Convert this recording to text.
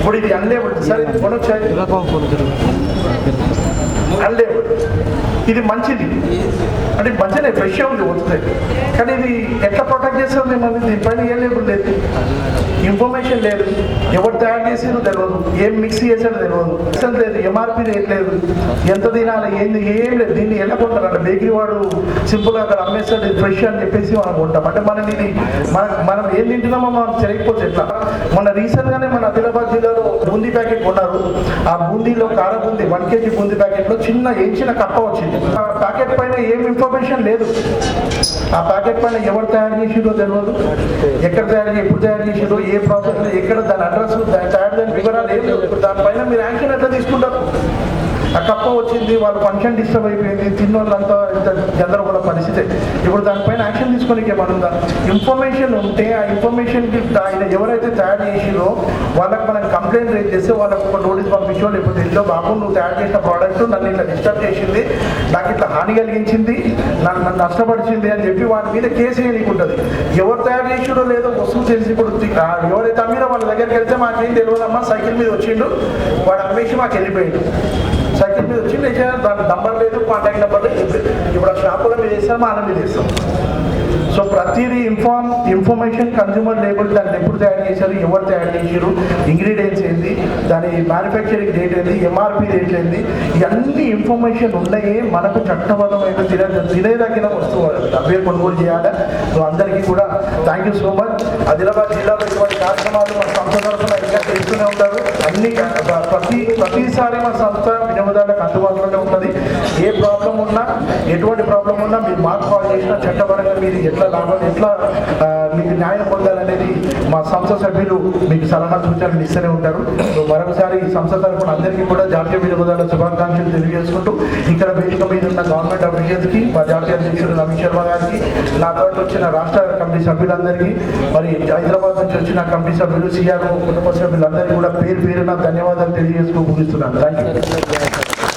ఇప్పుడు ఇది అన్లేబుల్ సార్, ఇది కొనొచ్చాయి అన్లేబుల్, ఇది మంచిది అంటే మంచిగా ఫ్రెష్ ఉంది వస్తుంది, కానీ ఇది ఎట్లా ప్రొటెక్ట్ చేస్తారు మిమ్మల్ని? దీనిపైన ఏ లేబుల్ లేదు, ఇన్ఫర్మేషన్ లేదు, ఎవరు తయారు చేసారో తెలియదు, ఏం మిక్స్ చేసారో తెలియదు, అసలు లేదు, ఎంఆర్పీ రేట్ లేదు, ఎంత తినాలి ఏంది ఏం లేదు. దీన్ని ఎలా కొంటారు అంటే బేకరీ వాడు సింపుల్గా అక్కడ అమ్మేస్తాడు ఫ్రెష్ అని చెప్పేసి మనం కొంటాం. అంటే మనం ఇది మనం ఏం తింటున్నామో మనం తెలియకపోతే ఎట్లా? మన రీసెంట్గానే మన ఆదిలాబాద్ జిల్లాలో బూందీ ప్యాకెట్ కొన్నారు. ఆ బూందీలో కార బూందీ 1 kg బూందీ ప్యాకెట్లో చిన్న ఎంచిన కప్ప వచ్చింది. ఆ ప్యాకెట్ పైన ఏం ఇన్ఫర్మేషన్ లేదు, ఆ ప్యాకెట్ పైన ఎవరు తయారు చేసిరో తెలియదు, ఎక్కడ తయారు చేసి ఎప్పుడు తయారు చేసిరో ఏ ప్రాసెస్ ఎక్కడ దాని అడ్రస్ తయారు దాని వివరాలు ఏం లేదు. దానిపైన మీరు యాక్షన్ ఎట్లా తీసుకుంటారు? ఆ కప్ప వచ్చింది, వాళ్ళ ఫంక్షన్ డిస్టర్బ్ అయిపోయింది, తిన్న వాళ్ళంతా ఇంత గందరగోళ పరిస్థితి. ఇప్పుడు దానిపైన యాక్షన్ తీసుకోనికి ఏమన్నా ఇన్ఫర్మేషన్ ఉంటే ఆ ఇన్ఫర్మేషన్కి ఆయన ఎవరైతే తయారు చేసిరో వాళ్ళకి మనం కంప్లైంట్ రేజ్ చేస్తే వాళ్ళకి ఒక నోటీస్ పంపించో, లేకపోతే ఇంట్లో బాబు నువ్వు తయారు చేసిన ప్రోడక్ట్ నన్ను ఇట్లా డిస్టర్బ్ చేసింది, నాకు ఇట్లా హాని కలిగించింది, నన్ను నష్టపరిచింది అని చెప్పి వాటి మీద కేసు వేయకుంటుంది. ఎవరు తయారు చేసిరో లేదో వస్తువు తెలిసి ఇప్పుడు ఎవరైతే అమ్మిరో వాళ్ళ దగ్గరికి వెళ్తే మాకేం తెలియదమ్మా, సైకిల్ మీద వచ్చిండు వాడు అమ్మేసి మాకు వెళ్ళిపోయిండు, సైకిల్ మీద వచ్చి దాని నంబర్ లేదు, కాంటాక్ట్ నెంబర్ లేదు. ఇప్పుడు ఆ షాపులో మీద వేస్తాం, మనం మీద వేస్తాం. సో ప్రతిదీ ఇన్ఫర్మేషన్ కన్జ్యూమర్ లేబుల్, దాన్ని ఎప్పుడు తయారు చేశారు, ఎవరు తయారు చేశారు, ఇంగ్రీడియంట్స్ ఏంది, దాని మ్యానుఫ్యాక్చరింగ్ డేట్ ఏంది, ఎంఆర్పి రేట్ ఏంది, ఇవన్నీ ఇన్ఫర్మేషన్ ఉన్నాయే మనకు చట్టబద్ధమైన తినేదగిన వస్తువు అవే కొనుగోలు చేయాలి. సో అందరికీ కూడా thank you so much. Adilabad జిల్లాలో ఇటువంటి కార్యక్రమాలు మన సంస్థ తరఫున ఇంకా చేస్తూనే ఉంటారు. అన్ని ప్రతిసారి మన సంస్థ వినియోగదారులకు అందుబాటులోనే ఉంటుంది. ఏ ప్రాబ్లం ఉన్నా, ఎటువంటి ప్రాబ్లం ఉన్నా మీరు మాకు కాల్ చేసిన చట్టపరంగా మీరు ఎట్లా లాభం, ఎట్లా మీకు న్యాయం పొందాలనేది మా సంస్థ సభ్యులు మీకు సలహా సూచనలు ఇస్తూనే ఉంటారు. మరొకసారి ఈ సంస్థ తరఫున అందరికీ కూడా జాతీయ వినియోగదారుల శుభాకాంక్షలు తెలియజేసుకుంటూ ఇక్కడ వేదిక మీద ఉన్న గవర్నమెంట్ అఫీషియల్స్కి, మా జాతీయ అధ్యక్షుడు నవీన్ శర్మ గారికి, నాతో వచ్చిన రాష్ట్ర కమిటీ సభ్యులందరికీ, మరి హైదరాబాద్ నుంచి వచ్చిన కమిటీ సభ్యులు, సిఆర్ఓ కుటుంబ సభ్యులందరికీ కూడా పేరు పేరున ధన్యవాదాలు తెలియజేస్తూ ముగిస్తున్నాను. Thank you.